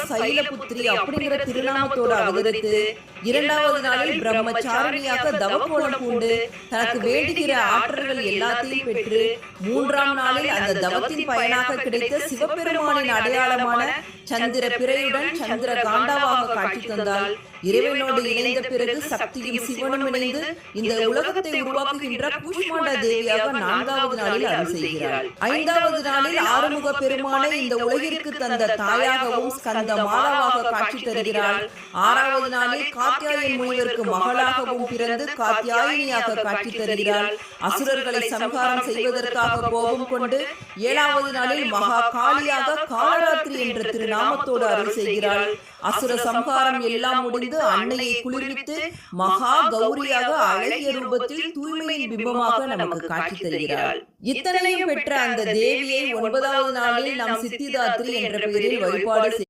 சைலபுத்திரி அப்படிங்கிற திருநாமத்தோடு அவதரித்து, இரண்டாவது நாளில் பிரம்மச்சாரணியாக தவக்கோலம் பூண்டு தனக்கு வேண்டுகிற ஆற்றல்கள் எல்லாத்தையும் பெற்று, மூன்றாம் நாளில் அந்த தவத்தின் பயனாக கிடைத்த சிவபெருமானின் அடையாளமான சந்திர பிறையுடன் சந்திர காண்டாவாக காட்சி தந்தால், இறைவனோடு இணைந்த பிறகு சக்தியும் சிவனும் இணைந்து இந்த உலகத்தை உருவாக்குகின்ற கூஷ்மாண்ட தேவியாக நான்காவது நாளில் அருள் செய்கிறாள். ஐந்தாவது நாளில் ஆறுமுக பெருமானை இந்த உலகிற்கு தந்த தாயாகவும் ஸ்கந்த மாலாவாக காட்சி தருகிறாள். ஆறாவது நாளில் காத்தியாயன் முனிவருக்கு மகளாகவும் பிறந்து காத்தியாயினியாக காட்சி தருகிறாள். அசுரர்களை சம்ஹாரம் செய்வதற்காக கோபம் கொண்டு ஏழாவது நாளில் மகா காளியாக காலராத்திரி என்ற திருநாமத்தோடு அருள் செய்கிறாள். அசுர சம்ஹாரம் எல்லாம் முடிந்து அன்னையை குளிர்வித்து மகா கௌரியாக அழகிய ரூபத்தில் தூய்மையின் பிம்பமாக நமக்கு காட்சி தருகிறாள். இத்தனையும் பெற்ற அந்த தேவியை 9வது நாளில் நாம் சித்திதாத்ரி என்ற பெயரில் வழிபாடு